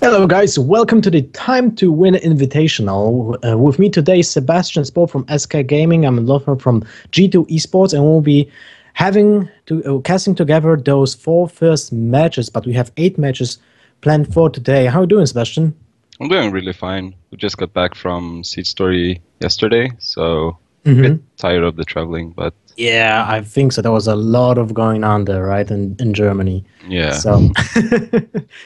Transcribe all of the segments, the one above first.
Hello, guys. Welcome to the Time2Win Invitational. With me today, Sebastian Spohr from SK Gaming. I'm Lothar from G2 Esports, and we'll be having to casting together those four first matches. But we have 8 matches planned for today. How are you doing, Sebastian? I'm doing really fine. We just got back from Seed Story yesterday, so a bit tired of the traveling, but yeah, I think so. There was a lot of going on there, right, in Germany. yeah. So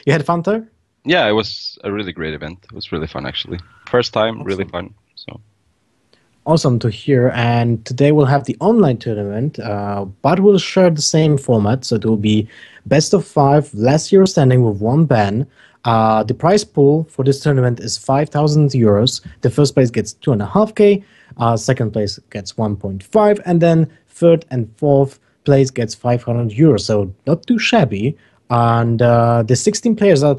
you had fun there? Yeah, it was a really great event. It was really fun, actually. First time, really fun. So awesome to hear. And today we'll have the online tournament, but we'll share the same format. So it will be best of 5, last year standing with 1 ban. The prize pool for this tournament is 5,000 euros. The first place gets 2.5k. Second place gets 1.5, and then third and fourth place gets 500 euros. So not too shabby. And the 16 players that are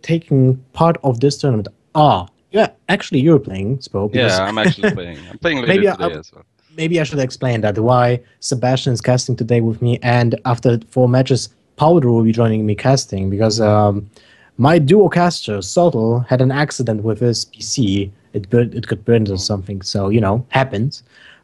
taking part of this tournament are actually you're playing, Spoh. Yeah, I'm actually playing. I'm playing later today as well. Maybe I should explain that why Sebastian is casting today with me, and after 4 matches, Powder will be joining me casting because my duo caster Subtle had an accident with his PC. It got burned or something, so happens,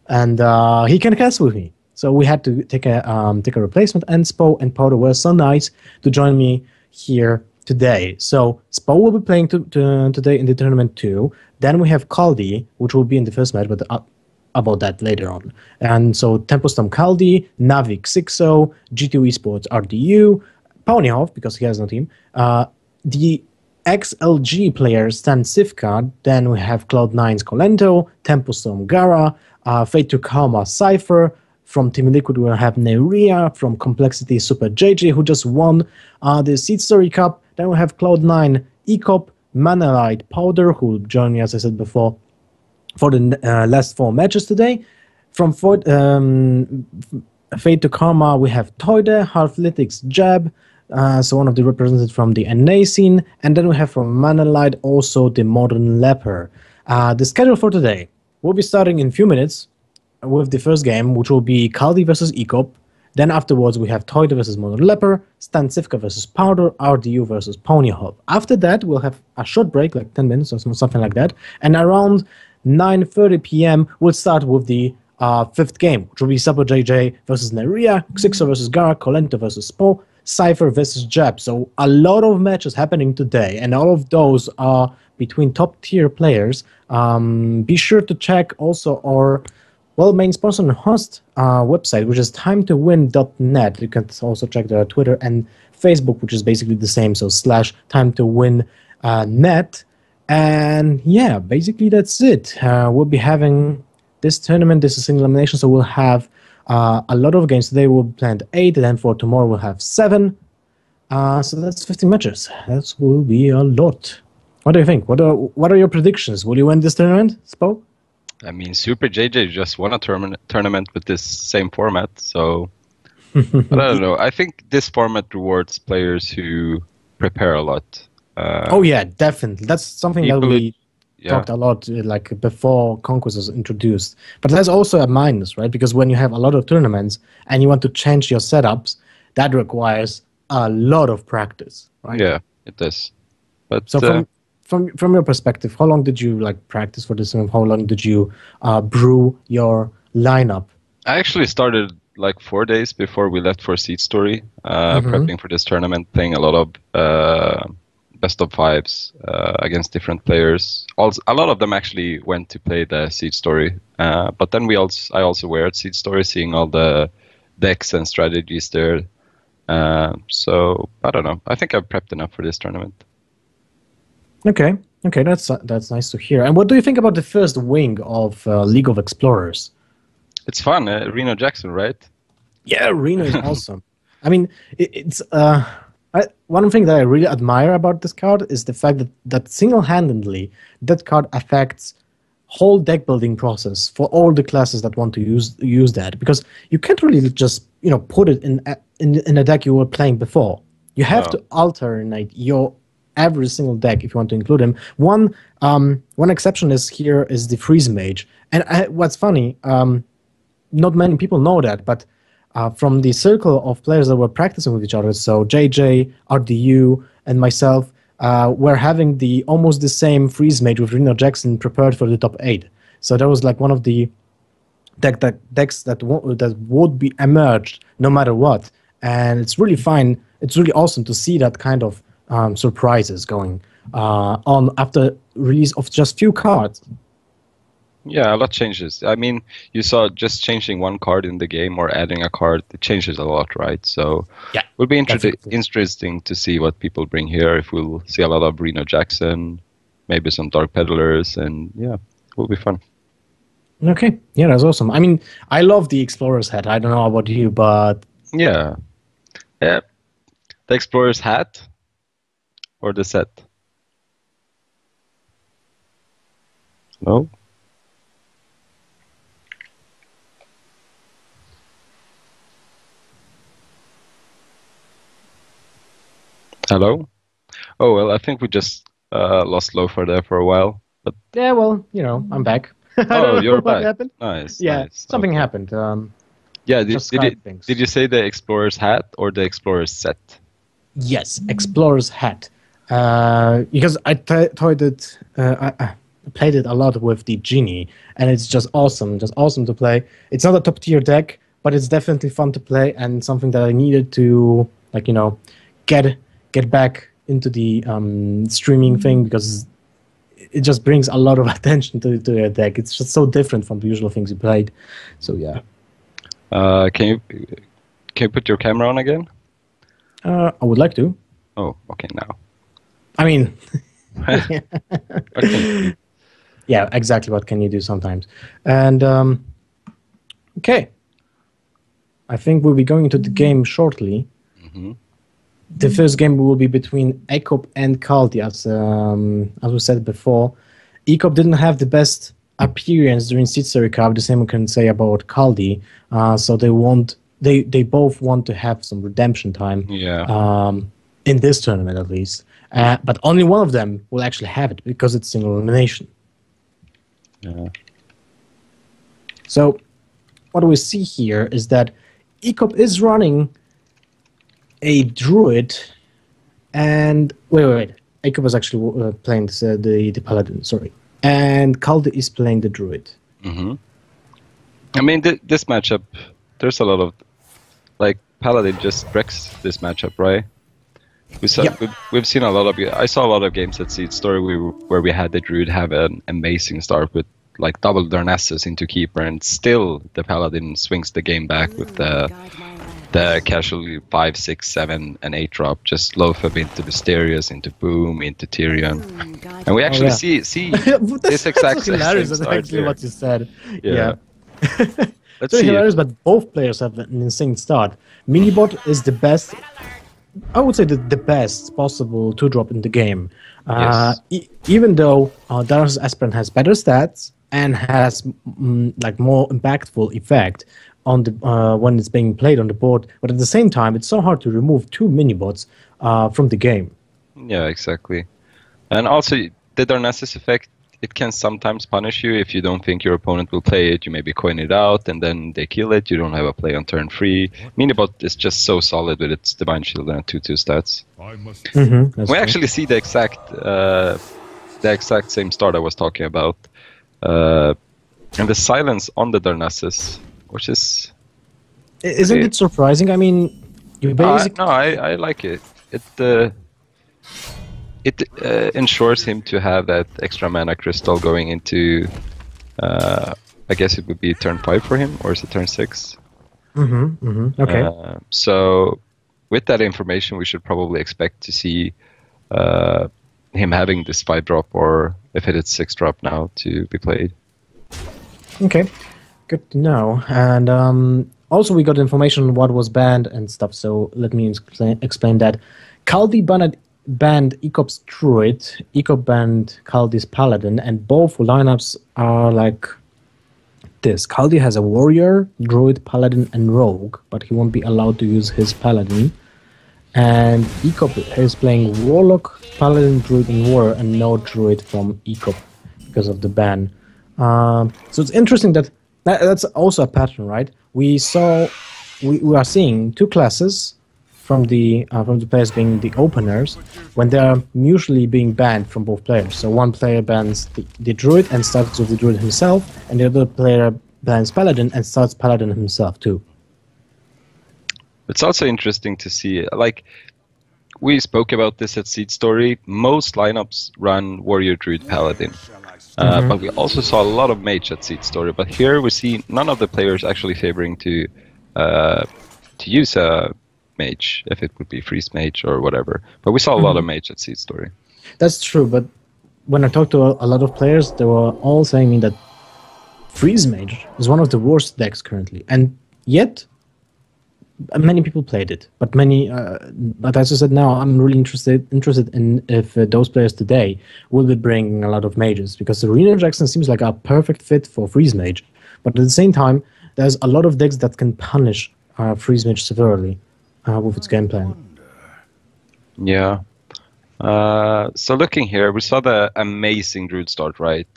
and he can cast with me. So we had to take a replacement, and Spoh and Powder were so nice to join me here today. So Spoh will be playing today in the tournament too. Then we have Kaldi, which will be in the first match, but about that later on. And so Tempostorm Kaldi, Navik 6-0, G2 Esports RDU, Ponyhoff, because he has no team, the XLG player Stan Sivka. Then we have Cloud9's Colento, Tempostorm Gara, Fate to Karma Cypher. From Team Liquid, we'll have Neria. From Complexity, Super JJ, who just won the Seed Story Cup. Then we have Cloud9, Ekop, Manalite, Powder, who will join me, as I said before, for the last 4 matches today. From Fate to Karma, we have Toide, Halflytics, Jab, so one of the representatives from the NA scene. And then we have from Manalite also the Modern Leper. The schedule for today, we'll be starting in a few minutes with the first game, which will be Kaldi versus Ekop. Then afterwards, we have Toide versus Modern Leper, Stan Sivka versus Powder, RDU versus Ponyhoff. After that, we'll have a short break, like 10 minutes or something like that. And around 9:30 p.m., we'll start with the 5th game, which will be Super JJ versus Neria, Xixo versus Gara, Colento versus Spoh, Cypher versus Jab. So a lot of matches happening today, and all of those are between top-tier players. Be sure to check also our main sponsor and host website, which is time2win.net. You can also check their Twitter and Facebook, which is basically the same, so /time2win.net. And yeah, basically that's it. We'll be having this tournament. This is single elimination, so we'll have a lot of games. Today we'll plan 8, and then for tomorrow we'll have 7. So that's 15 matches. That will be a lot. What do you think? What are your predictions? Will you win this tournament, Spoh? I mean, Super JJ just won a tournament with this same format, so but I don't know. I think this format rewards players who prepare a lot. Oh yeah, definitely. That's something that we talked a lot like before Conquest was introduced. But there's also a minus, right? Because when you have a lot of tournaments and you want to change your setups, that requires a lot of practice, right? Yeah, it does. But so from your perspective, how long did you practice for this, and how long did you brew your lineup? I actually started 4 days before we left for Seed Story, prepping for this tournament, playing a lot of best of 5s against different players. Also, a lot of them actually went to play the Seed Story, but then I also were at Seed Story, seeing all the decks and strategies there. So I don't know. I think I've prepped enough for this tournament. Okay, that's nice to hear. And what do you think about the first wing of League of Explorers? It's fun. Reno Jackson, right? Yeah, Reno is awesome. I mean, it's one thing that I really admire about this card is the fact that single-handedly that card affects whole deck building process for all the classes that want to use that, because you can't really just put it in a deck you were playing before. You have to alternate your every single deck if you want to include him. One exception is the Freeze Mage, and what's funny, not many people know that, but from the circle of players that were practicing with each other, so JJ, RDU, and myself, were having the almost the same freeze mage with Ro16 prepared for the top 8. So that was like one of the decks that would be emerged no matter what, and it's really fine. It's really awesome to see that kind of surprises going on after release of just few cards. Yeah, a lot changes. I mean, you saw just changing one card in the game or adding a card, it changes a lot, right? So yeah, it will be interesting to see what people bring here. If we'll see a lot of Reno Jackson, maybe some Dark Peddlers, and yeah, it will be fun. Okay, yeah, that's awesome. I mean, I love the Explorer's hat. I don't know about you, but yeah, the Explorer's hat or the set. No. Hello. Oh well, I think we just lost Loafer there for a while. But yeah, well, you know, I'm back. Oh, you're back. What happened? Nice. Yeah, nice. something Okay. happened. Yeah, did you say the Explorer's hat or the Explorer's set? Yes, Explorer's hat. Because I played it a lot with the Genie, and it's just awesome to play. It's not a top tier deck, but it's definitely fun to play and something that I needed to, like, you know, get back into the streaming thing, because it just brings a lot of attention to your deck. It's just so different from the usual things you played. So yeah. Can you put your camera on again? I would like to. Oh, okay, now. I mean, Okay. yeah, exactly. What can you do sometimes? And okay, I think we'll be going into the game shortly. Mm-hmm. The first game will be between Ekop and Kaldi, as we said before. Ekop didn't have the best appearance during Seed Cup. The same we can say about Kaldi. So they both want to have some redemption time. Yeah. In this tournament at least. But only one of them will actually have it because it's single elimination. Yeah. So what we see here is that Ekop is running a druid, and wait. Ekop is actually playing the paladin, sorry. And Kaldi is playing the druid. Mm-hmm. I mean, this matchup, there's a lot of, like, paladin just wrecks this matchup, right? We've seen a lot of. I saw a lot of games at Seed Story where we had the druid have an amazing start with like double Darnassus into keeper, and still the paladin swings the game back with the casual 5, 6, 7, and 8 drop, just loaf up into Mysterious, into Boom, into Tyrion, and we actually see this exact same hilarious. That's start actually here. what you said. Yeah. Let's It's see. hilarious, but both players have an insane start. Minibot is the best. I would say the best possible 2-drop in the game. Yes. Even though Darnassus Aspirant has better stats and has like more impactful effect on the when it's being played on the board, but at the same time, it's so hard to remove 2 minibots from the game. Yeah, exactly. And also, the Darnassus effect, it can sometimes punish you if you don't think your opponent will play it. You maybe coin it out, and then they kill it. You don't have a play on turn 3. Minibot is just so solid with its Divine Shield and 2/2 stats. We actually see the exact same start I was talking about. And the silence on the Darnassus, which is... Isn't it surprising? I mean, you basically... No, I like it. It ensures him to have that extra mana crystal going into, I guess it would be turn 5 for him, or is it turn 6? Okay. So with that information, we should probably expect to see him having this 5-drop, or if it is 6-drop now, to be played. Okay, good to know. And also we got information on what was banned and stuff, so let me explain that. Kaldi banned Ekop's Druid, Ekop banned Kaldi's Paladin, and both lineups are like this. Kaldi has a Warrior, Druid, Paladin, and Rogue, but he won't be allowed to use his Paladin. And Ekop is playing Warlock, Paladin, Druid, and Warrior, and no Druid from Ekop because of the ban. So it's interesting that's also a pattern, right? We are seeing 2 classes from the players being the openers when they are mutually being banned from both players. So one player bans the druid and starts with the druid himself, and the other player bans paladin and starts paladin himself too. It's also interesting to see, like, we spoke about this at Seed Story. Most lineups run warrior, druid, paladin. But we also saw a lot of mage at Seed Story. But here we see none of the players actually favoring to use a mage, if it would be freeze mage or whatever. But we saw a lot of mage at Seed Story. That's true, but when I talked to a lot of players, they were all saying that freeze mage is one of the worst decks currently, and yet many people played it. But but as I said, now I'm really interested in if those players today will be bringing a lot of mages, because the Arena Jackson seems like a perfect fit for freeze mage. But at the same time, there's a lot of decks that can punish freeze mage severely with its game plan. Yeah. So looking here, we saw the amazing druid start, right?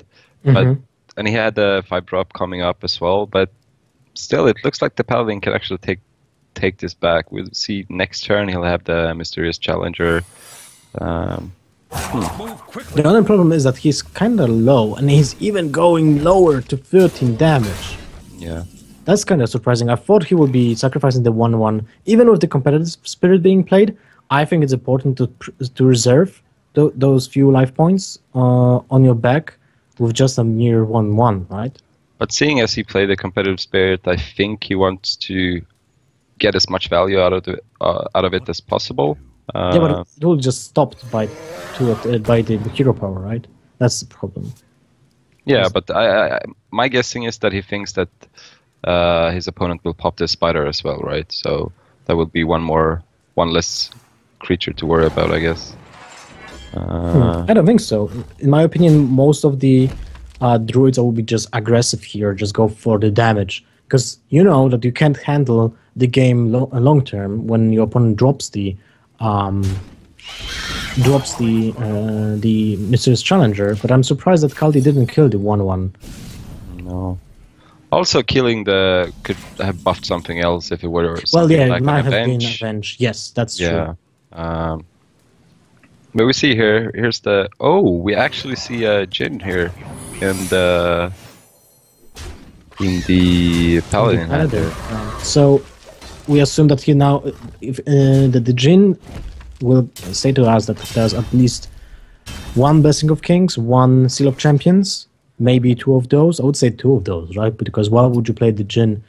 And he had the 5-drop coming up as well. But still, it looks like the paladin can actually take this back. We'll see next turn he'll have the mysterious challenger. The other problem is that he's kind of low, and he's even going lower to 13 damage. Yeah. That's kind of surprising. I thought he would be sacrificing the 1/1. Even with the competitive spirit being played, I think it's important to reserve those few life points on your back with just a mere 1/1, right? But seeing as he played the competitive spirit, I think he wants to get as much value out of it as possible. Yeah, but it will just stopped by the hero power, right? That's the problem. Yeah, but my guessing is that he thinks that his opponent will pop the spider as well, right? So that will be one less creature to worry about, I guess. I don't think so. In my opinion, most of the druids will be just aggressive here, just go for the damage, because you know that you can't handle the game long term when your opponent drops the mysterious challenger. But I'm surprised that Kaldi didn't kill the 1/1. No. Also, killing could have buffed something else if it were something it might have been avenge. Yes, that's true. But we see here's we actually see a Jhin here in the paladin hand. So we assume that that the Jhin will say to us that there's at least one Blessing of Kings, one Seal of Champions, maybe two of those. I would say two of those, right? Because why would you play the Jhin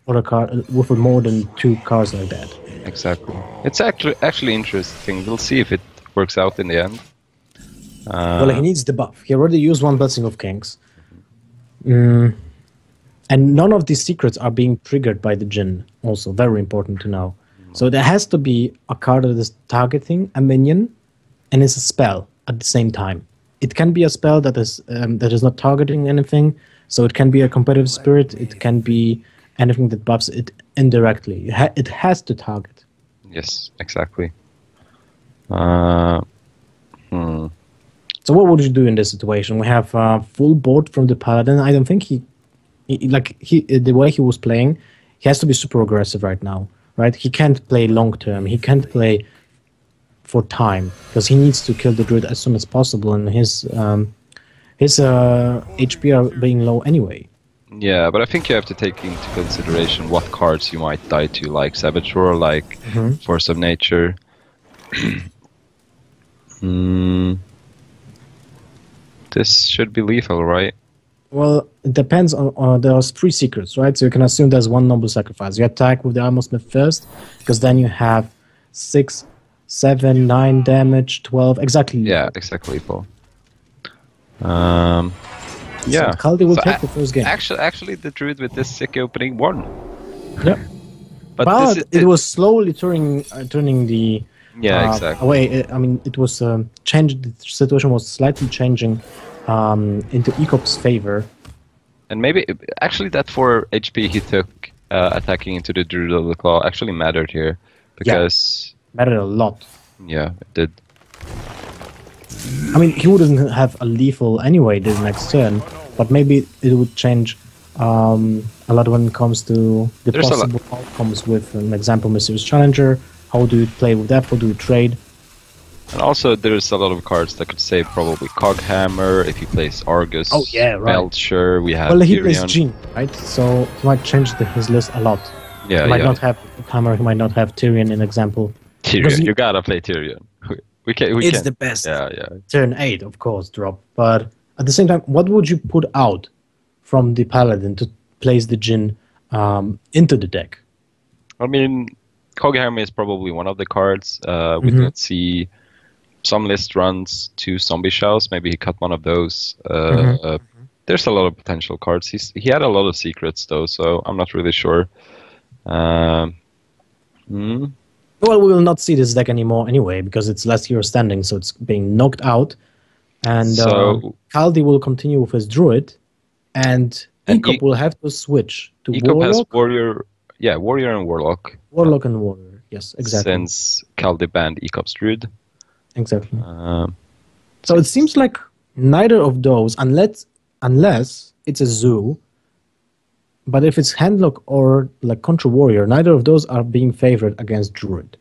with more than two cards like that? Exactly. It's actually interesting. We'll see if it works out in the end. Well, he needs the buff. He already used one Blessing of Kings. And none of these secrets are being triggered by the Jhin. Also, very important to know. So there has to be a card that is targeting a minion and is a spell at the same time. It can be a spell that is not targeting anything. So it can be a competitive spirit. It can be anything that buffs it indirectly. It has to target. Yes, exactly. So what would you do in this situation? We have full board from the paladin. I don't think the way he was playing, he has to be super aggressive right now, right? He can't play long term. He can't play for time because he needs to kill the druid as soon as possible, and his HP are being low anyway. Yeah, but I think you have to take into consideration what cards you might die to, like Saboteur, like Force of Nature. This should be lethal, right? Well, it depends on there's 3 secrets, right? So you can assume there's 1 noble sacrifice. You attack with the Armor Smith first, because then you have 6, 7, 9 damage, 12, exactly. Yeah, exactly, Paul. So Kaldi will take the first game. Actually, the druid with this sick opening won. Yep. But it was slowly turning the away. I mean, it was changed. The situation was slightly changing into Ekop's favor. And maybe actually that 4 HP he took attacking into the Druid of the Claw actually mattered here because mattered a lot. Yeah, it did. I mean, he wouldn't have a lethal anyway the next turn, but maybe it would change a lot when it comes to the possible outcomes with, an example, Mysterious Challenger, How do you play with that? How do you trade? And also, there's a lot of cards that could say probably Coghammer if he plays Argus. Oh yeah, right. Belcher, we have well, he Tyrion. plays Jean, right? So he might change his list a lot. Yeah, he might not have Hammer. He might not have Tyrion, in example. Tyrion, you gotta play Tyrion. We it's the best. Yeah. Turn 8, of course, drop. But at the same time, what would you put out from the Paladin to place the Jin into the deck? I mean, Coghammer is probably one of the cards. We could see some list runs 2 zombie shells. Maybe he cut one of those. There's a lot of potential cards. He had a lot of secrets though, so I'm not really sure. Well, we will not see this deck anymore anyway because it's last year standing, so it's being knocked out. And so, Kaldi will continue with his Druid, and Ekop will have to switch to Ekop Warlock. Has Warrior, Warrior and Warlock. Warlock and Warrior, yes, exactly. Since Kaldi banned Ekop's Druid. Exactly. So it seems like neither of those, unless it's a zoo, but if it's Handlock or like Contra Warrior, neither of those are being favored against Druid.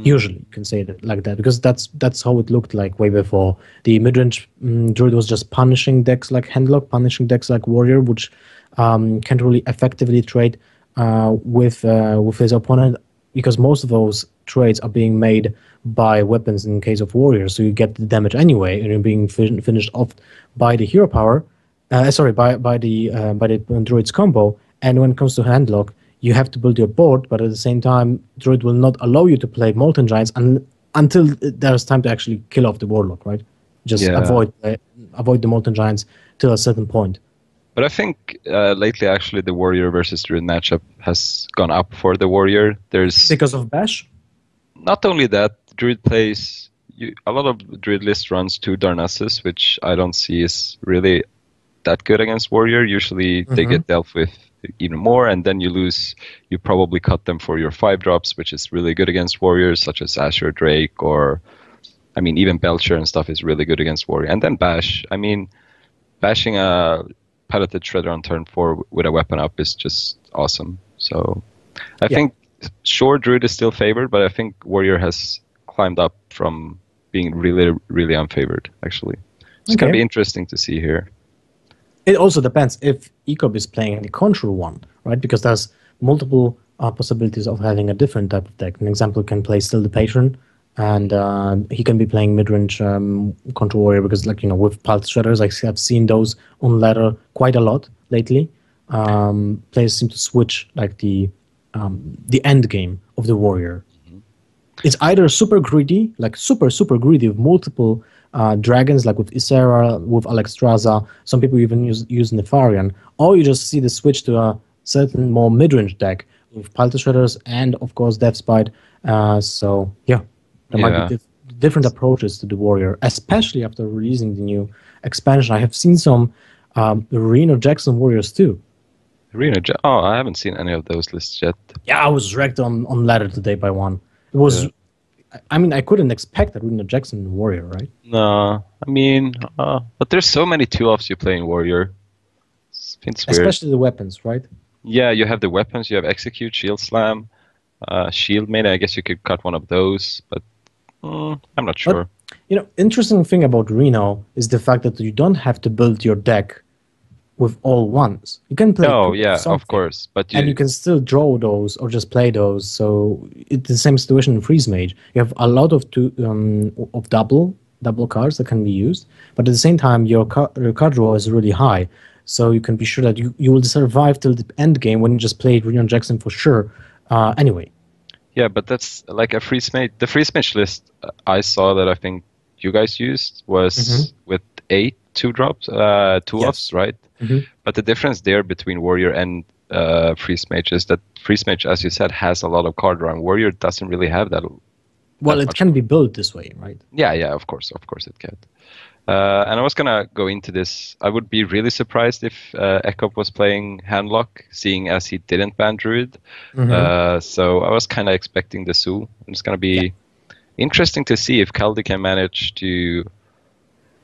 Usually, you can say that like that, because that's how it looked like way before. The midrange Druid was just punishing decks like Handlock, punishing decks like Warrior, which can't really effectively trade with his opponent, because most of those trades are being made by weapons in case of Warrior, so you get the damage anyway, and you're being finished off by the hero power. By the Druid's combo. And when it comes to Handlock, you have to build your board, but at the same time, Druid will not allow you to play Molten Giants until there's time to actually kill off the Warlock, right? Just avoid the Molten Giants till a certain point. But I think lately, actually, the Warrior versus Druid matchup has gone up for the Warrior. Because of Bash? Not only that, Druid plays... a lot of Druid list runs 2 Darnassus, which I don't see is really that good against Warrior. Usually they get dealt with even more, and then you probably cut them for your 5-drops, which is really good against Warriors, such as Azure Drake, or I mean even Belcher and stuff is really good against Warrior. And then Bash. I mean, bashing a Piloted Shredder on turn 4 with a weapon up is just awesome. So I think sure Druid is still favored, but I think Warrior has climbed up from being really, really unfavored, actually. It's going to be interesting to see here. It also depends if Ekop is playing the Control one, right? Because there's multiple possibilities of having a different type of deck. An example can play still the Patron, and he can be playing mid-range Control Warrior, because, like, you know, with Pulse Shredders, I have seen those on ladder quite a lot lately. Players seem to switch like the end game of the Warrior. It's either super greedy, like super greedy with multiple dragons, like with Ysera, with Alexstrasza. Some people even use Nefarian, or you just see the switch to a certain more mid-range deck with Pulse Shredders and, of course, Deathspite. So yeah, there might be different approaches to the Warrior, especially after releasing the new expansion. I have seen some Reno Jackson Warriors too. I haven't seen any of those lists yet. Yeah, I was wrecked on ladder today by one. It was, I mean, I couldn't expect a Reno Jackson Warrior, right? No, I mean, but there's so many 2-offs you play in Warrior. It's weird. Especially the weapons, right? Yeah, you have the weapons, you have Execute, Shield Slam, Shield Main. I guess you could cut one of those, but I'm not sure. But, you know, interesting thing about Reno is the fact that you don't have to build your deck with all ones. You can play. Oh yeah, of course, but and you can still draw those or just play those. So it's the same situation in Freeze Mage. You have a lot of double cards that can be used, but at the same time your card draw is really high. So you can be sure that you will survive till the end game when you just play Reno Jackson for sure. Anyway. Yeah, but that's like a Freeze Mage. The Freeze Mage list I saw that I think you guys used was with 8 2-drops, 2-offs, right? But the difference there between Warrior and Freeze Mage is that Freeze Mage, as you said, has a lot of card draw, and Warrior doesn't really have that. Well, it can be built this way, right? Yeah, of course it can. And I was gonna go into this. I would be really surprised if Ekop was playing Handlock, seeing as he didn't ban Druid. So I was kind of expecting the Zoo. It's gonna be interesting to see if Kaldi can manage to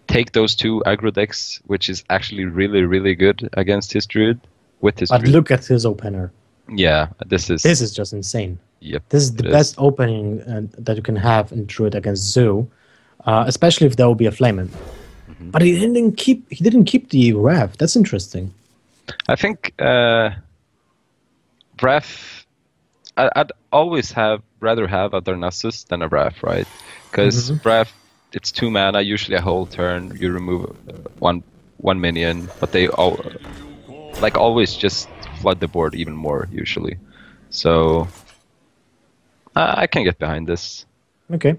take those 2 aggro decks, which is actually really, really good against his Druid. But look at his opener. Yeah, this is just insane. Yep. This is the best opening that you can have in Druid against Zoo, especially if there will be a Flamen. But he didn't keep the Wrath. That's interesting. I think Wrath. I'd always rather have a Darnassus than a Wrath, right? Because Wrath, it's 2 mana, usually a whole turn. You remove one minion, but they always just flood the board even more usually. So I can get behind this. Okay.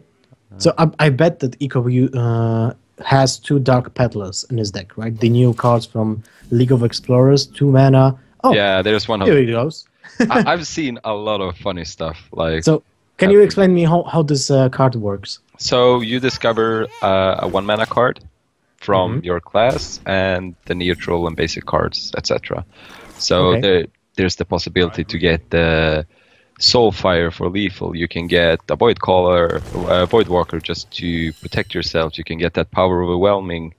So I bet that Ekop has 2 Dark Peddlers in his deck, right? The new cards from League of Explorers, 2 mana. Oh, yeah, there's one. Here he goes. I've seen a lot of funny stuff. So, can you explain me how this card works? So you discover a 1 mana card from your class and the neutral and basic cards, etc. So there's the possibility to get the Soulfire for lethal. You can get a Void Caller, a Void Walker just to protect yourself. You can get that Power Overwhelming.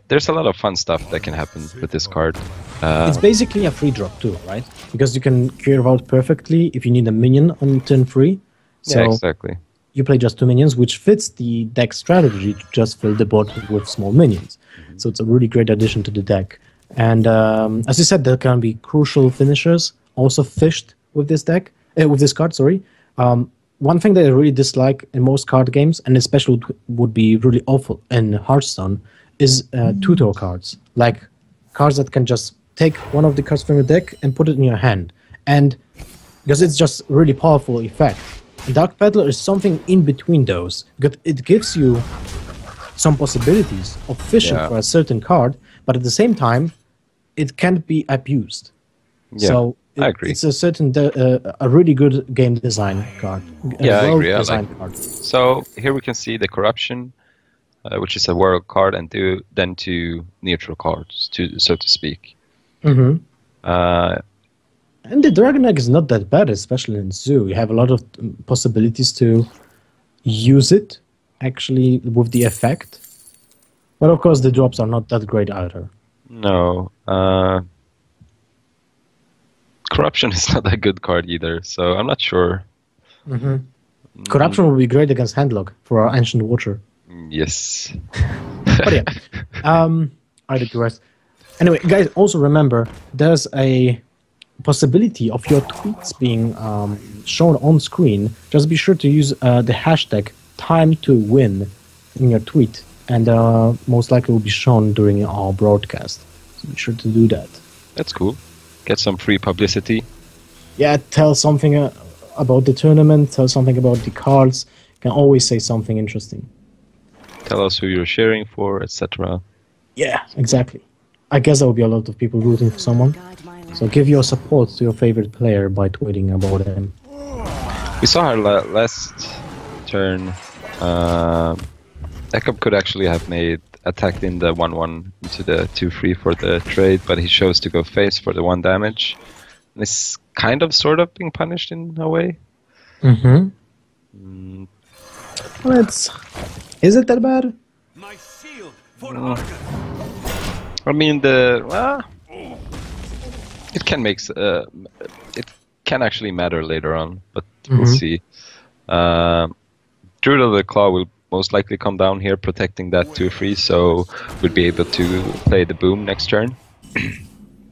There's a lot of fun stuff that can happen with this card. It's basically a free drop too, right? Because you can clear out perfectly if you need a minion on turn 3. So yeah, exactly. You play just 2 minions, which fits the deck strategy to just fill the board with small minions. So it's a really great addition to the deck. And as you said, there can be crucial finishers also fished with this deck, with this card. Sorry. One thing that I really dislike in most card games, and especially would be really awful in Hearthstone, is tutor cards, like cards that can just take one of the cards from your deck and put it in your hand, and because it's just really powerful effect. Dark Peddler is something in between those, because it gives you some possibilities of fishing for a certain card, but at the same time, it can't be abused. Yeah, so I agree. It's a really good game design card. Yeah, I agree. Card. So here we can see the Corruption, which is a world card, and then 2 neutral cards, so to speak. And the Dragon Egg is not that bad, especially in Zoo. You have a lot of possibilities to use it, actually, with the effect. But of course, the drops are not that great either. No. Corruption is not a good card either, so I'm not sure. Corruption would be great against Handlock for our Ancient Watcher. Yes. But yeah, I digress. Anyway, guys, also remember, there's a possibility of your tweets being shown on screen. Just be sure to use the hashtag Time2Win in your tweet, and most likely will be shown during our broadcast. So be sure to do that. That's cool. Get some free publicity. Yeah, tell something about the tournament, tell something about the cards. You can always say something interesting. Tell us who you're cheering for, etc. Yeah, exactly. I guess there will be a lot of people rooting for someone. So give your support to your favorite player by tweeting about him. We saw her last turn. Ekop could actually have attacked in the 1-1 into the 2-3 for the trade, but he chose to go face for the 1 damage. And it's kind of sort of being punished in a way. Well, is it that bad? I mean, it can make it can actually matter later on, but we'll see. Druid of the Claw will most likely come down here, protecting that 2-3, so we'll be able to play the boom next turn.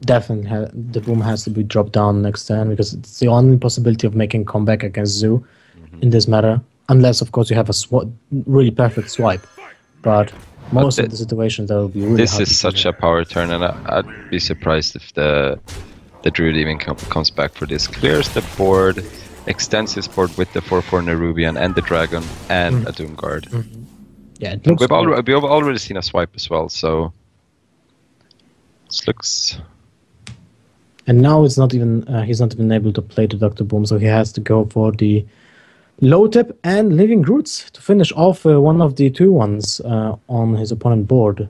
Definitely, the boom has to be dropped down next turn because it's the only possibility of making comeback against Zoo in this matter, unless of course you have a really perfect swipe. But most of the situations that will be really this hard is such a power turn, and I'd be surprised if the Druid even comes back for this. Clears the board, extends his board with the 4/4 Nerubian and the Dragon and a Doom Guard. Yeah, it looks we've already seen a swipe as well, so this looks. And now it's not even he's not even able to play the Dr. Boom, so he has to go for the low tip and Living Roots to finish off one of the 2-1s on his opponent board.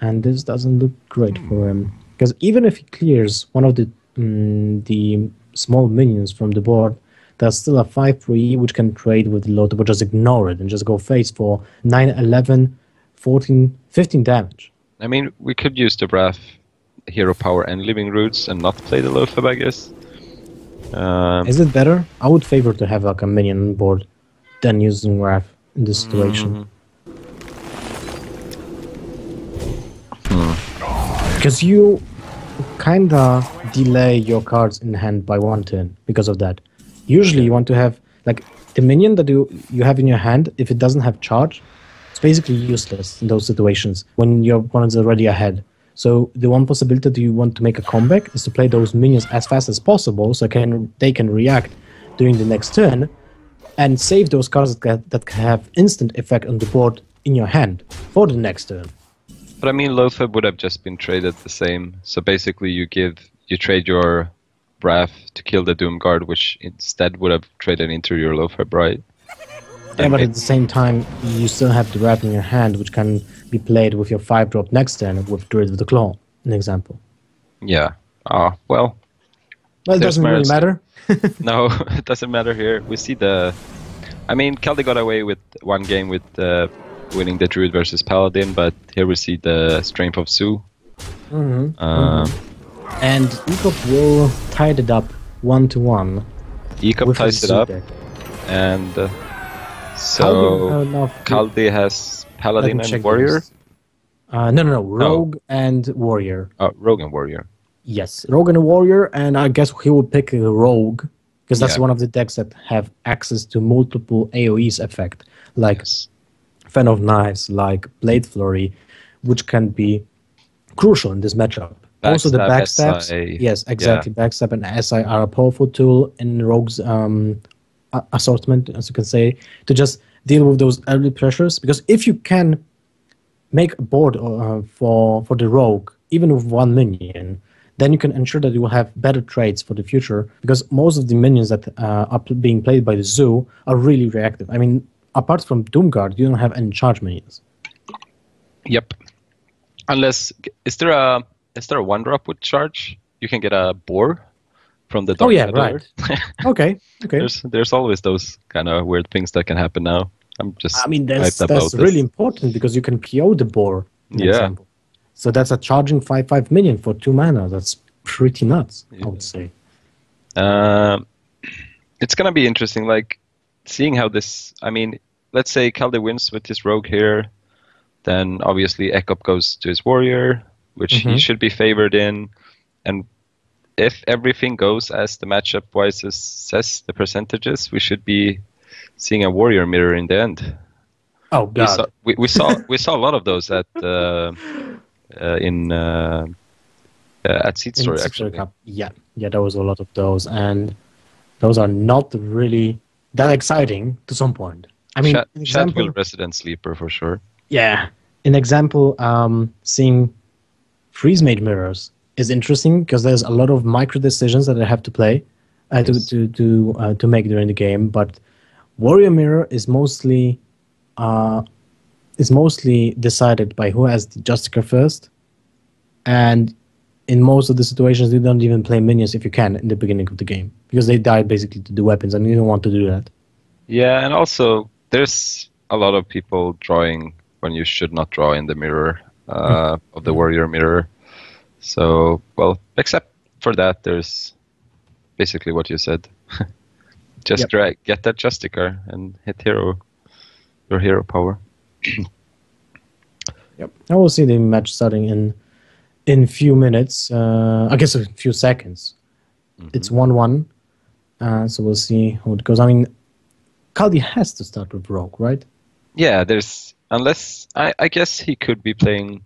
And this doesn't look great for him, because even if he clears one of the small minions from the board, there's still a 5/3 which can trade with the low tip, but just ignore it and just go face for 9, 11, 14, 15 damage. I mean, we could use the Wrath, Hero Power and Living Roots and not play the low tip, I guess. Is it better? I would favor to have like a minion on board than using Wrath in this situation. Because you kinda delay your cards in hand by one turn because of that. Usually you want to have like the minion that you have in your hand, if it doesn't have charge, it's basically useless in those situations when your opponent's already ahead. So the one possibility that you want to make a comeback is to play those minions as fast as possible so they can react during the next turn and save those cards that can have instant effect on the board in your hand for the next turn. But I mean, Lothar would have just been traded the same. So basically you trade your Wrath to kill the Doom Guard, which instead would have traded into your Lothar, right? Yeah, but at the same time, you still have the Wrath in your hand, which can be played with your 5-drop next turn with Druid of the Claw, an example. Yeah. Well, well, it doesn't really matter. No, it doesn't matter here. We see I mean, Kaldi got away with one game with winning the Druid versus Paladin, but here we see the strength of Zoo. And Ekop will tie it up 1-1. Ekop ties it up, and so Kaldi has Paladin and Warrior? No, Rogue and Warrior. Rogue and Warrior. Yes, Rogue and Warrior, and I guess he will pick a Rogue, because that's one of the decks that have access to multiple AoE's effect, like Fan of Knives, like Blade Flurry, which can be crucial in this matchup. Also, the backstabs. SI, yes, exactly. Yeah. Backstab and SI are a powerful tool in Rogue's assortment, as you can say, to just deal with those early pressures. Because if you can make a board for the Rogue, even with one minion, then you can ensure that you will have better trades for the future. Because most of the minions that are being played by the Zoo are really reactive. I mean, apart from Doomguard, you don't have any charge minions. Yep. Unless is there a 1-drop with charge? You can get a boar from the Dark right. Okay. There's always those kind of weird things that can happen now. I mean, that's really important because you can PO the boar. For example. So that's a charging 5/5 minion for 2 mana. That's pretty nuts, I would say. It's gonna be interesting, like seeing how this. I mean, let's say Kaldi wins with his Rogue here, then obviously Ekop goes to his Warrior, which he should be favored in, and if everything goes as the matchup wise says the percentages, we should be seeing a Warrior mirror in the end. Oh God! We saw a lot of those at Seed Story actually. Cup. Yeah, there was a lot of those, and those are not really that exciting to some point. I mean, Chat will Resident Sleeper for sure. Yeah, an example, seeing Freeze Mage mirrors is interesting because there's a lot of micro decisions that I have to play to make during the game. But Warrior mirror is mostly decided by who has the Justicar first, and in most of the situations, you don't even play minions if you can in the beginning of the game because they die basically to the weapons, and you don't want to do that. Yeah, and also there's a lot of people drawing when you should not draw in the mirror of the Warrior mirror. So, well, except for that, there's basically what you said. Just get that Justicar and hit your hero power. Yep. I will see the match starting in few minutes. I guess a few seconds. It's 1-1. So we'll see how it goes. I mean, Kaldi has to start with Rogue, right? Yeah, unless I guess he could be playing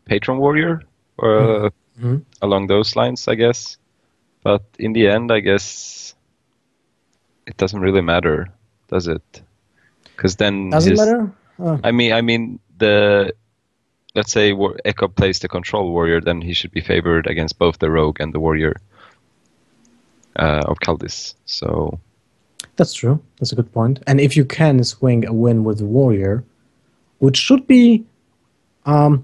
Patron Warrior or along those lines, I guess. But in the end, I guess it doesn't really matter, does it? Because then doesn't matter. I mean let's say Ekop plays the Control Warrior, then he should be favored against both the Rogue and the Warrior of Kaldis. So that's true. That's a good point. And if you can swing a win with the Warrior, which should be, the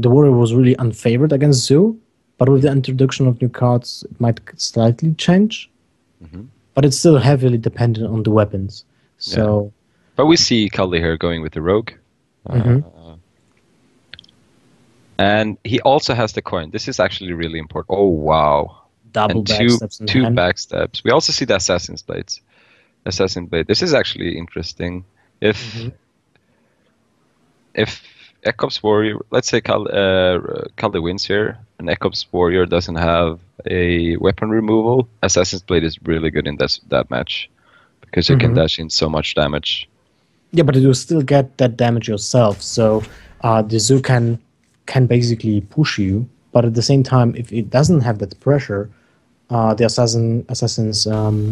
Warrior was really unfavored against Zoo, but with the introduction of new cards, it might slightly change. But it's still heavily dependent on the weapons. So, but we see Kaldi here going with the Rogue. And he also has the coin. This is actually really important. Oh, wow. double and two backstabs in two hand. backstabs. We also see the Assassin's Blades. Assassin Blade. This is actually interesting. If Ekop's warrior, let's say Kaldi wins here, and Ekop's warrior doesn't have a weapon removal, Assassin's Blade is really good in that match because you can dash in so much damage. Yeah, but you still get that damage yourself, so the Zoo can basically push you. But at the same time, if it doesn't have that pressure, the Assassin's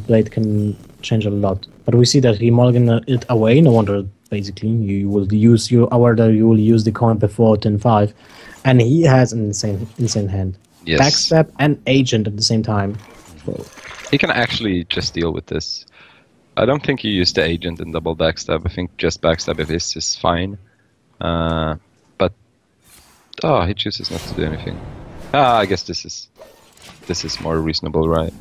Blade can change a lot. But we see that he mulliganed it away. No wonder, basically, you will use you will use the coin before turn 5, and he has an insane hand. Yes. Backstab and agent at the same time. So, he can actually just deal with this. I don't think he used the agent in double backstab. I think just backstab if this is fine. But he chooses not to do anything. I guess this is more reasonable, right?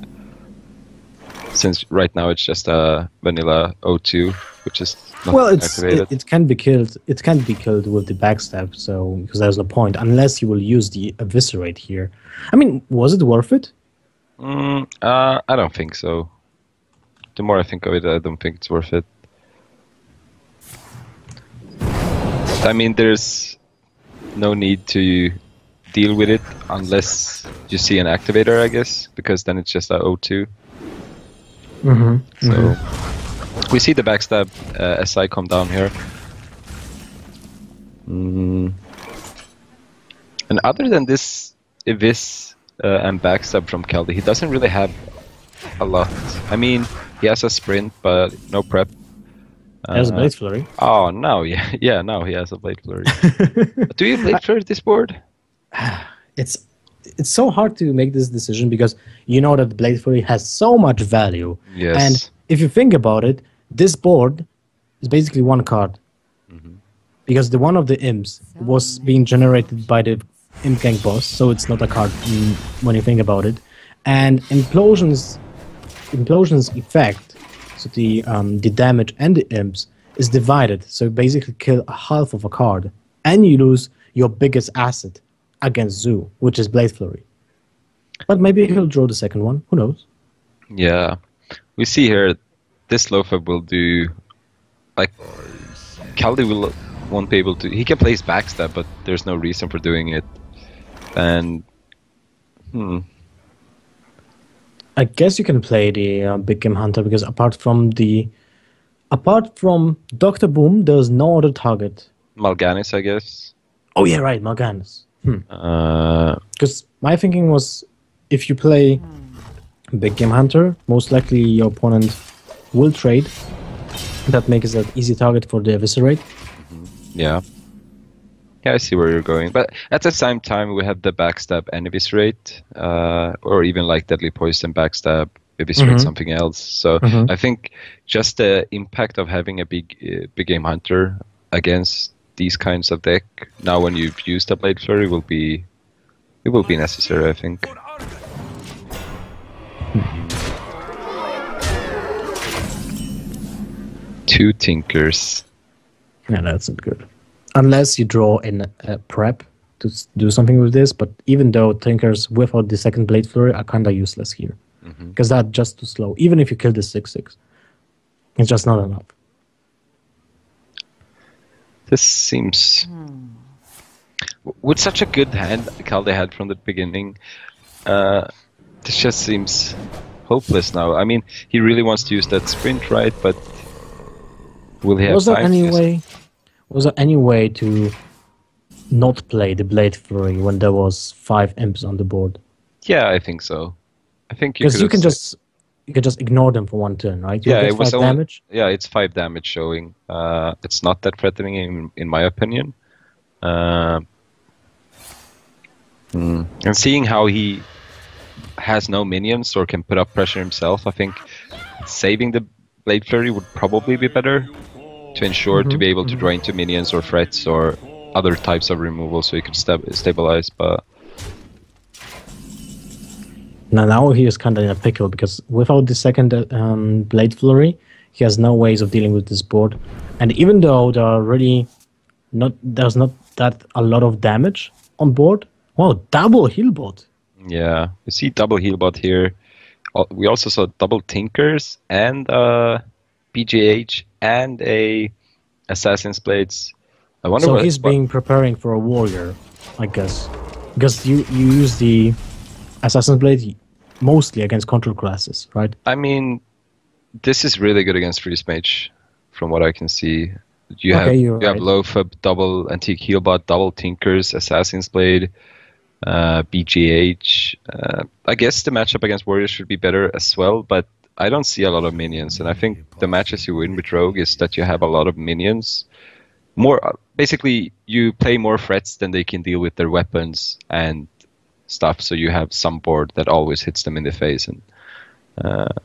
Since right now it's just a vanilla O2, which is not activated. It can be killed. It can't be killed with the backstab, so because there's no point unless you will use the eviscerate here. I mean, was it worth it? I don't think so. The more I think of it, I don't think it's worth it. I mean, there's no need to deal with it unless you see an activator, I guess, because then it's just a O2. So we see the backstab SI come down here. And other than this Evis and backstab from Kaldi, he doesn't really have a lot. I mean, he has a sprint, but no prep. He has a Blade Flurry. Oh, now, yeah, now he has a Blade Flurry. Do you Blade Flurry this board? It's so hard to make this decision because you know that Blade Flurry has so much value. Yes. And if you think about it, this board is basically one card. Because the one of the imps was being generated by the imp gang boss, so it's not a card when you think about it. And Implosion's effect, so the damage and the imps, is divided. So you basically kill a half of a card, and you lose your biggest asset against Zoo, which is Blade Flurry. But maybe he'll draw the second one. Who knows? Yeah, we see here this Lofab will do like Kaldi won't be able to. He can place backstab, but there's no reason for doing it. And I guess you can play the Big Game Hunter because apart from Dr. Boom, there's no other target. Mal'Ganis, I guess. Oh yeah, right, Mal'Ganis. Because my thinking was, if you play Big Game Hunter, most likely your opponent will trade. That makes it an easy target for the Eviscerate. Yeah, I see where you're going. But at the same time, we have the backstab and eviscerate, or even like deadly poison backstab, eviscerate something else. So I think just the impact of having a big game hunter against these kinds of deck, now when you've used a Blade Flurry, will be necessary, I think. Two Tinkers. Yeah, that's not good. Unless you draw in a prep to do something with this, but even though Tinkers without the second Blade Flurry are kind of useless here. Because that's just too slow. Even if you kill the 6/6, it's just not enough. This seems... With such a good hand Kaldi had from the beginning, this just seems hopeless now. I mean, he really wants to use that sprint, right? But will he have time? Was there any way to not play the Blade Flurry when there was 5 imps on the board? Yeah, I think so. I think because you can just ignore them for one turn, right? Yeah, it was 5 damage. Yeah, it's 5 damage showing. It's not that threatening in my opinion. And seeing how he has no minions or can put up pressure himself, I think saving the Blade Flurry would probably be better to ensure to be able to draw into minions or threats or other types of removal so he could stabilize, but... Now he is kind of in a pickle because without the second Blade Flurry, he has no ways of dealing with this board. And even though there's not that a lot of damage on board, wow, double heal bot. Yeah, you see double Healbot here. We also saw double Tinkers and BGH and a Assassin's Blades. I wonder So what. he's being preparing for a warrior, I guess, because you use the Assassin's Blade mostly against control classes, right? I mean, this is really good against Freeze Mage, from what I can see. You Okay, have you're you have right. Lofab, double Antique Healbot, double Tinkers, Assassin's Blade, BGH. I guess the matchup against Warriors should be better as well, but I don't see a lot of minions, and I think the matches you win with Rogue is that you have a lot of minions. More basically, you play more threats than they can deal with their weapons and stuff, so you have some board that always hits them in the face. And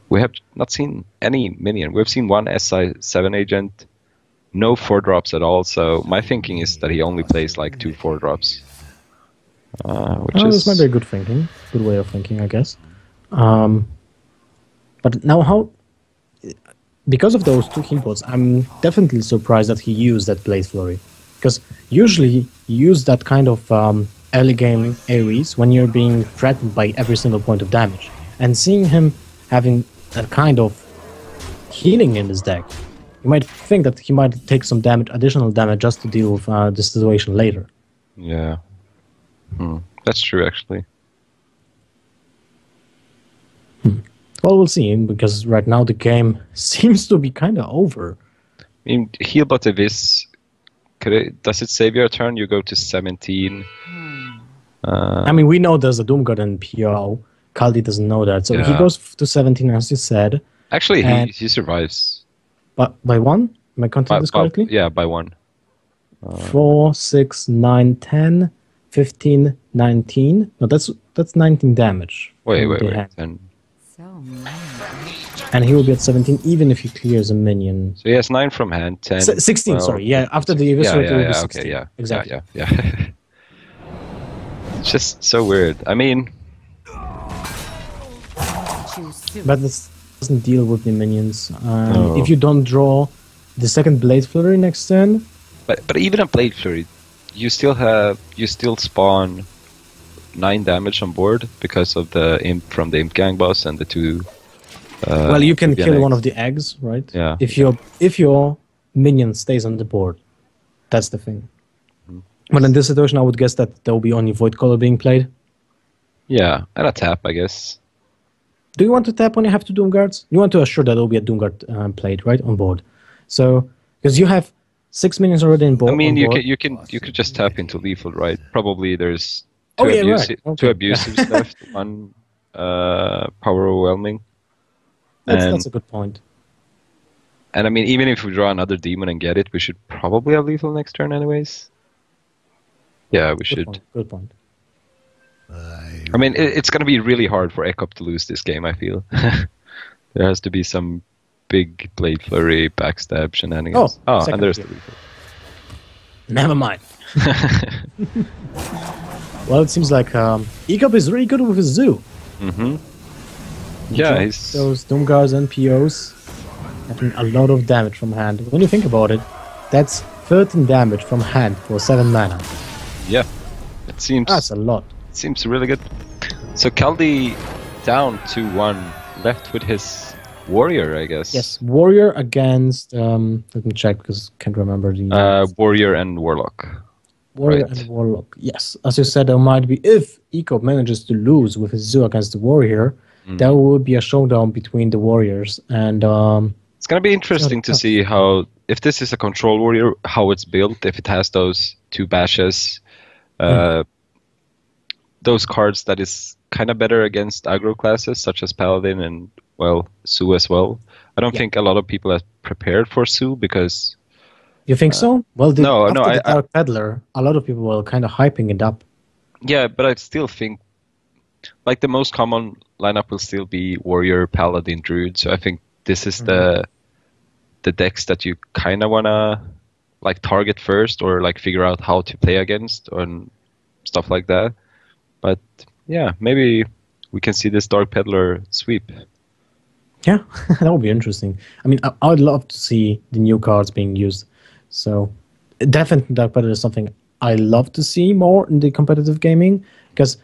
we have not seen any minion. We've seen one SI7 agent, no 4-drops at all. So my thinking is that he only plays like 2 4-drops. This might be a good way of thinking, I guess. But now because of those 2 keyboards, I'm definitely surprised that he used that Blade Flurry. Because usually you use that kind of early game Ares when you're being threatened by every single point of damage. And seeing him having that kind of healing in his deck, you might think that he might take some additional damage just to deal with the situation later. Yeah. That's true, actually. Well, we'll see, because right now the game seems to be kind of over. I mean, Healbot Abyss, does it save your turn? You go to 17. I mean, we know there's a Doomguard and PO. Kaldi doesn't know that. So he goes to 17, as you said. Actually, he survives. But by 1? Am I counting this correctly? Yeah, by 1. 4, 6, 9, 10, 15, 19. No, that's 19 damage. Wait. And he will be at 17 even if he clears a minion. So he has 9 from hand, 10. 16, 12, sorry. Yeah, after the eviscerate, it will be 16. Okay, yeah. Exactly. Yeah. It's just so weird. I mean... But this doesn't deal with the minions. If you don't draw the second Blade Flurry next turn... But even a Blade Flurry, you still spawn 9 damage on board because of the imp from the Imp Gang boss and the 2... well, you can kill one of the eggs, right? Yeah. If your minion stays on the board, that's the thing. But in this situation, I would guess that there will be only Void Color being played. Yeah, and a tap, I guess. Do you want to tap when you have 2 Doomguards? You want to assure that there will be a Doomguard played, right, on board. So, because you have 6 minions already on board. I mean, you could just tap into lethal, right? Probably there's 2 abusives left, 1 power overwhelming. That's a good point. And I mean, even if we draw another demon and get it, we should probably have lethal next turn anyways. Yeah, we should. Good point. I mean, it's going to be really hard for Ekop to lose this game, I feel. There has to be some big Blade Flurry, backstab shenanigans. And there's the lethal. Never mind. Well, it seems like Ekop is really good with his zoo. Yeah, those Doomguards and POs having a lot of damage from hand. When you think about it, that's 13 damage from hand for 7 mana. Yeah, it seems... That's a lot. It seems really good. So Kaldi down 2-1, left with his warrior, I guess. Yes, warrior against... let me check because I can't remember the... warrior and warlock. Warrior and warlock, yes. As you said, there might be... If Ekop manages to lose with his zoo against the warrior, there will be a showdown between the warriors. And it's going to be interesting to see how... If this is a control warrior, how it's built, if it has those 2 bashes... those cards that is kind of better against aggro classes, such as Paladin and, well, Su as well. I don't think a lot of people are prepared for Su because... You think so? Well, after the I Dark Peddler, a lot of people were kind of hyping it up. Yeah, but I still think, like, the most common lineup will still be Warrior, Paladin, Druid, so I think this is the decks that you kind of want to, like, target first or, like, figure out how to play against and stuff like that. But yeah, maybe we can see this Dark Peddler sweep. Yeah, that would be interesting. I mean, I would love to see the new cards being used. So definitely Dark Peddler is something I love to see more in the competitive gaming, because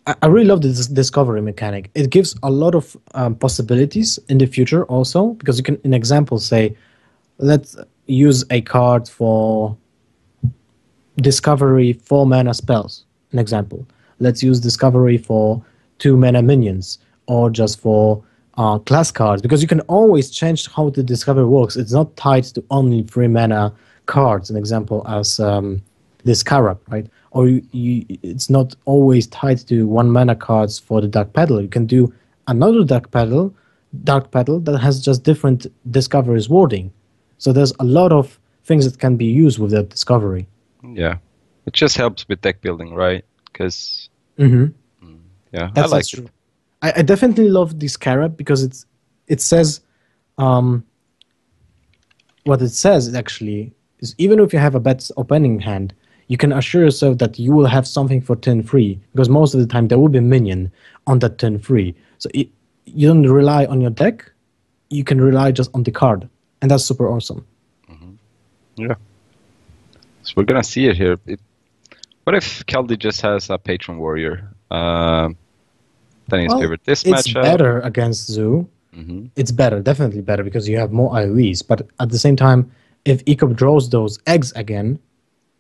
I really love this discovery mechanic. It gives a lot of possibilities in the future also, because you can, in example, say, let's use a card for discovery 4 mana spells. An example. Let's use discovery for 2 mana minions, or just for class cards, because you can always change how the discovery works. It's not tied to only 3 mana cards. An example as this Scarab, right? Or it's not always tied to 1 mana cards for the Dark Petal. You can do another Dark Petal that has just different discoveries wording. So there's a lot of things that can be used with that discovery. Yeah, it just helps with deck building, right? Because yeah, That's true. I definitely love this Scarab because it says what it says actually is, even if you have a bad opening hand, you can assure yourself that you will have something for turn 3, because most of the time there will be a minion on that turn 3. So you don't rely on your deck, you can rely just on the card, and that's super awesome. Yeah. So we're gonna see it here. What if Kaldi just has a Patron Warrior? Then he's favorite this matchup. It's better against Zoo. It's better, definitely better, because you have more AoEs. But at the same time, if Ekop draws those eggs again,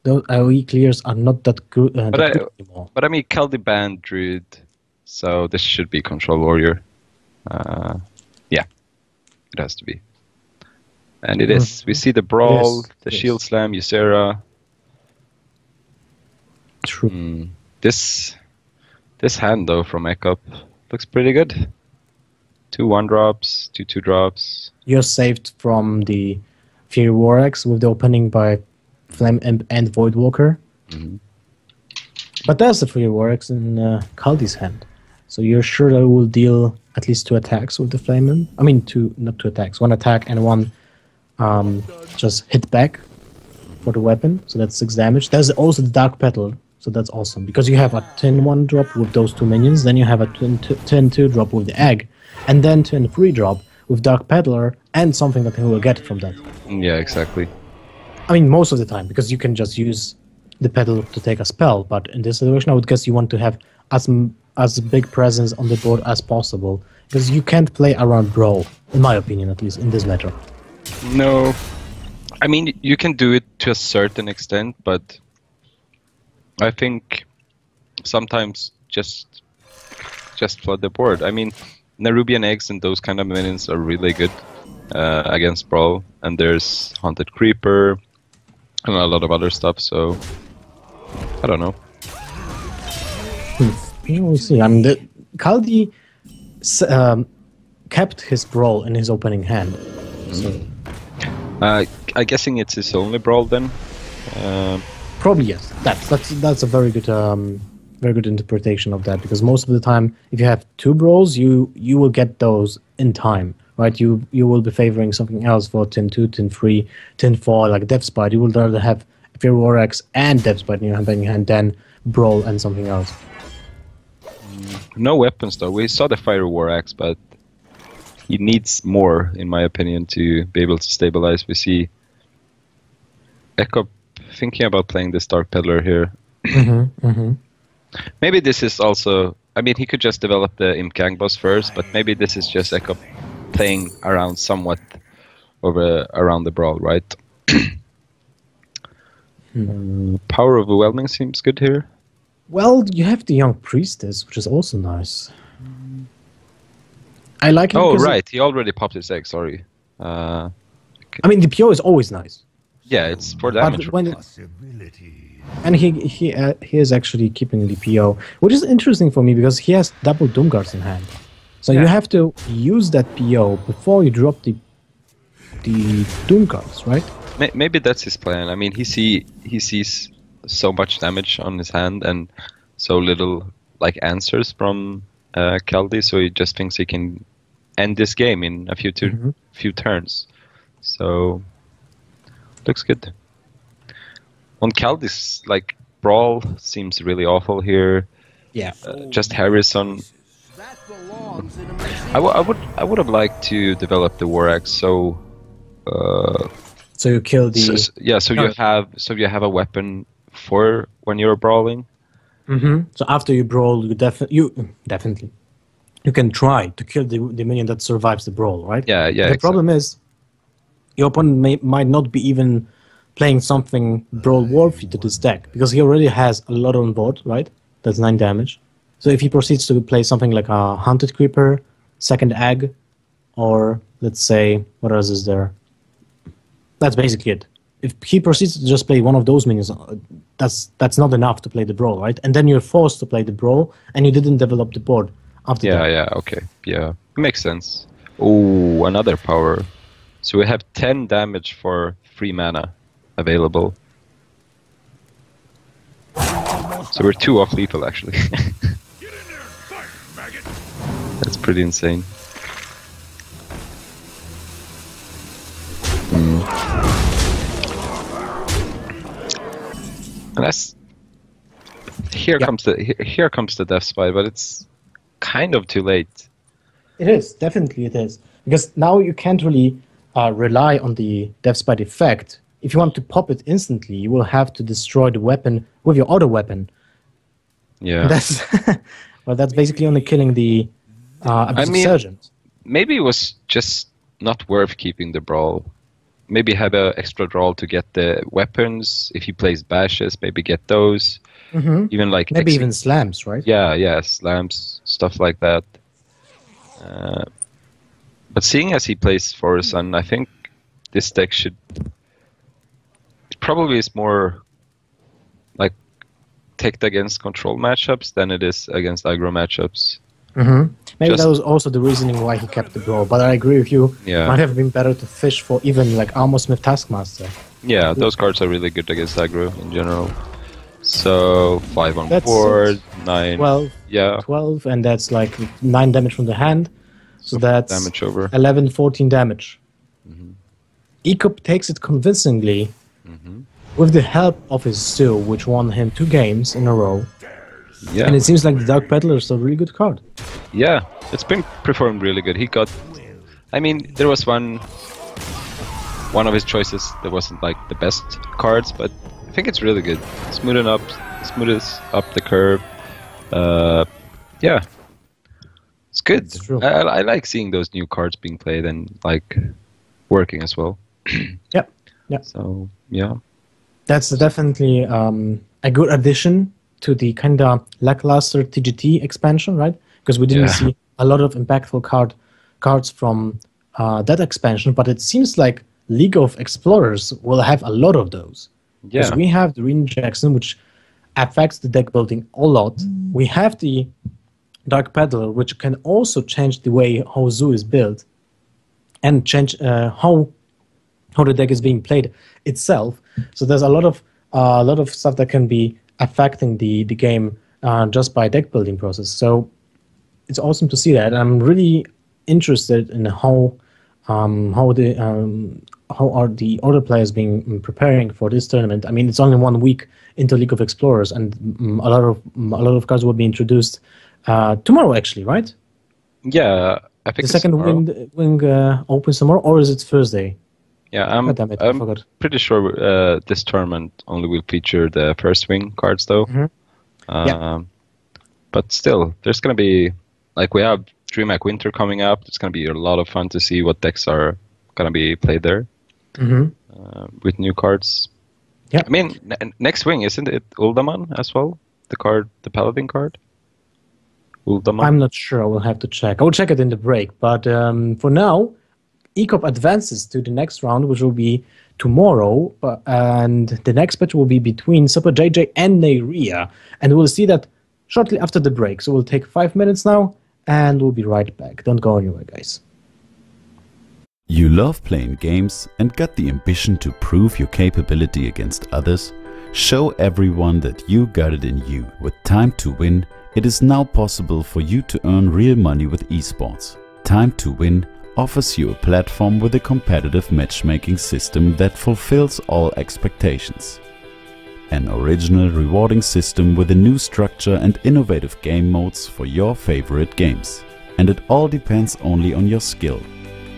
those AoE clears are not that good, good anymore. But I mean, Kaldi banned Druid, so this should be Control Warrior. Yeah, it has to be. And it is. We see the Brawl, the Shield Slam, Ysera. True. This hand, though, from Ekop looks pretty good. 2 1-drops, 2 2-drops. You're saved from the Fury War Axe with the opening by Flame Imp and Voidwalker. But there's the Fury War Axe in Kaldi's hand. So you're sure that it will deal at least 2 attacks with the Flame Imp? I mean, not 2 attacks. 1 attack and 1 just hit back for the weapon. So that's 6 damage. There's also the Dark Petal. So that's awesome. Because you have a 10-1 drop with those 2 minions. Then you have a 10-2 drop with the egg. And then 10-3 drop with Dark Peddler and something that he will get from that. Yeah, exactly. I mean, most of the time, because you can just use the Peddler to take a spell. But in this situation, I would guess you want to have as big presence on the board as possible. Because you can't play around Brawl, in my opinion, at least, in this matter. No. I mean, you can do it to a certain extent, but I think sometimes just flood the board. I mean, Nerubian Eggs and those kind of minions are really good against Brawl, and there's Haunted Creeper and a lot of other stuff, so I don't know. We'll see. I mean, Kaldi kept his Brawl in his opening hand. So. I'm guessing it's his only Brawl then? Probably yes. That's a very good interpretation of that, because most of the time, if you have 2 Brawls, you will get those in time, right? You will be favoring something else for 10-2, 10-3, 10-4, like Death Spite. You will rather have Fury War Axe and Death Spite in your hand than Brawl and something else. No weapons though. We saw the Fire War Axe, but he needs more, in my opinion, to be able to stabilize. We see Ekop thinking about playing this Dark Peddler here. Maybe this is also... I mean, he could just develop the Imp Gang boss first, but maybe this is just Ekop playing around somewhat around the Brawl, right? Power Overwhelming seems good here. Well, you have the Young Priestess, which is also nice. I like it. Oh, right. He already popped his egg, sorry. I mean, the PO is always nice. Yeah, it's for damage. And he is actually keeping the PO, which is interesting for me because he has double Doomguards in hand. So you have to use that PO before you drop the Doomguards, right? Maybe that's his plan. I mean, he sees so much damage on his hand and so little like answers from Kaldi, so he just thinks he can end this game in a few turns. So looks good. On Kaldi's like Brawl seems really awful here. Yeah. Just Harrison. I would have liked to develop the War Axe so you kill the so you have a weapon for when you're brawling. So after you brawl, you definitely you can try to kill the minion that survives the brawl, right? Yeah, yeah. The problem is your opponent might not be even playing something brawl worthy to this deck because he already has a lot on board, right? That's 9 damage. So if he proceeds to play something like a Hunted Creeper, Second Egg, or let's say what else is there? That's basically it. If he proceeds to just play one of those minions, that's not enough to play the brawl, right? And then you're forced to play the brawl, and you didn't develop the board after that. Yeah, okay. Yeah, makes sense. Oh, another power. So we have 10 damage for 3 mana available. So we're 2 off lethal, actually. That's pretty insane. And that's here comes the death spy, but it's kind of too late. It is, definitely it is. Because now you can't really rely on the death spite effect. If you want to pop it instantly, you will have to destroy the weapon with your other weapon. Yeah. That's well, that's basically only killing the abusive sergeant. Maybe it was just not worth keeping the brawl. Maybe have an extra draw to get the weapons. If he plays bashes, maybe get those. Even like maybe even slams, right? Yeah, slams, stuff like that. But seeing as he plays Forest Sun, I think this deck should probably is more like ticked against control matchups than it is against aggro matchups. Maybe that was also the reasoning why he kept the brawl. But I agree with you. Yeah. Might have been better to fish for even like Armor Smith Taskmaster. Yeah, those cards are really good against aggro in general. So 5 on board, 9. 12. Yeah. 12, and that's like 9 damage from the hand. So that's damage over 11, 14 damage. Ekop takes it convincingly with the help of his Stew, which won him 2 games in a row. Yeah. And it seems like the Dark Peddler is a really good card. Yeah, it's been performed really good. He got, I mean, there was one of his choices that wasn't like the best cards, but I think it's really good. Smoothes up the curve. Yeah, it's good. It's true. I like seeing those new cards being played and like working as well. Yeah. So yeah, that's definitely a good addition to the kind of lackluster TGT expansion, right? Because we didn't see a lot of impactful cards from that expansion, but it seems like League of Explorers will have a lot of those. Yeah. Because we have the Reen Jackson, which affects the deck building a lot. We have the Dark Peddler, which can also change the way how Zoo is built and change how the deck is being played itself. So there's a lot of stuff that can be affecting the game just by deck building process. So it's awesome to see that. I'm really interested in how are the other players being preparing for this tournament. I mean, it's only 1 week into League of Explorers, and a lot of cards will be introduced tomorrow, actually, right? Yeah, I think the second wing opens tomorrow, or is it Thursday? Yeah, I'm pretty sure this tournament only will feature the first wing cards, though. But still, there's going to be, like, we have DreamHack Winter coming up. It's going to be a lot of fun to see what decks are going to be played there with new cards. Yeah, I mean, next wing, isn't it Uldaman as well? The Paladin card? Uldaman? I'm not sure. I will have to check. I will check it in the break. But for now, Ekop advances to the next round, which will be tomorrow, and the next match will be between Super JJ and Neyria, and we'll see that shortly after the break. So we'll take 5 minutes now, and we'll be right back. Don't go anywhere, guys. You love playing games and got the ambition to prove your capability against others? Show everyone that you got it in you. With Time2Win, it is now possible for you to earn real money with esports. Time2Win offers you a platform with a competitive matchmaking system that fulfills all expectations. An original rewarding system with a new structure and innovative game modes for your favorite games. And it all depends only on your skill,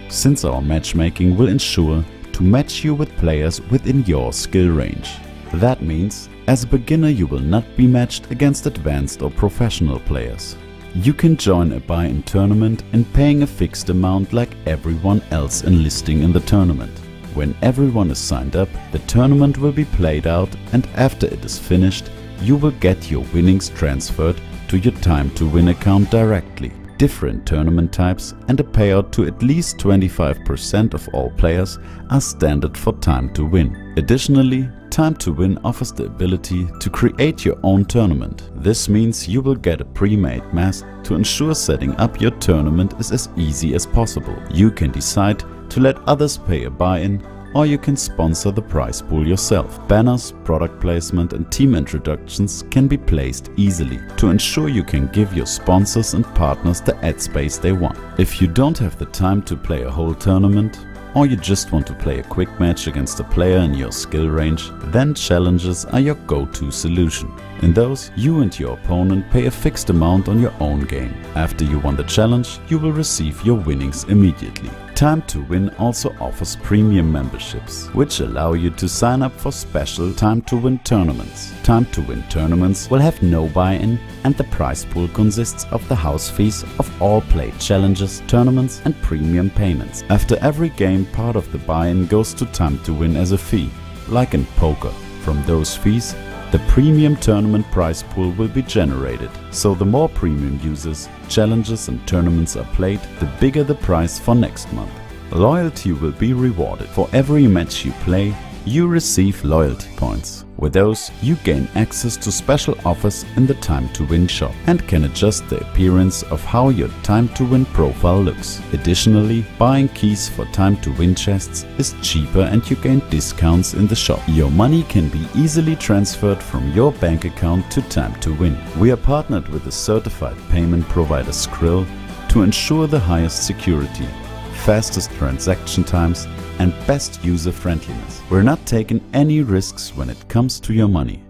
since our matchmaking will ensure to match you with players within your skill range. That means, as a beginner you will not be matched against advanced or professional players. You can join a buy-in tournament and paying a fixed amount like everyone else enlisting in the tournament. When everyone is signed up, the tournament will be played out, and after it is finished, you will get your winnings transferred to your Time2Win account directly. Different tournament types and a payout to at least 25% of all players are standard for Time2Win. Additionally, Time2Win offers the ability to create your own tournament. This means you will get a pre-made mask to ensure setting up your tournament is as easy as possible. You can decide to let others pay a buy-in, or you can sponsor the prize pool yourself. Banners, product placement and team introductions can be placed easily to ensure you can give your sponsors and partners the ad space they want. If you don't have the time to play a whole tournament, or you just want to play a quick match against a player in your skill range, then challenges are your go-to solution. In those, you and your opponent pay a fixed amount on your own game. After you won the challenge, you will receive your winnings immediately. Time2Win also offers premium memberships, which allow you to sign up for special Time2Win tournaments. Time2Win tournaments will have no buy-in, and the prize pool consists of the house fees of all played challenges, tournaments and premium payments. After every game, part of the buy-in goes to Time2Win as a fee, like in poker. From those fees, the premium tournament prize pool will be generated, so the more premium users, challenges and tournaments are played, the bigger the prize for next month. Loyalty will be rewarded. For every match you play, you receive loyalty points. With those, you gain access to special offers in the Time2Win shop and can adjust the appearance of how your Time2Win profile looks. Additionally, buying keys for Time2Win chests is cheaper and you gain discounts in the shop. Your money can be easily transferred from your bank account to Time2Win. We are partnered with the certified payment provider Skrill to ensure the highest security, fastest transaction times and best user friendliness. We're not taking any risks when it comes to your money.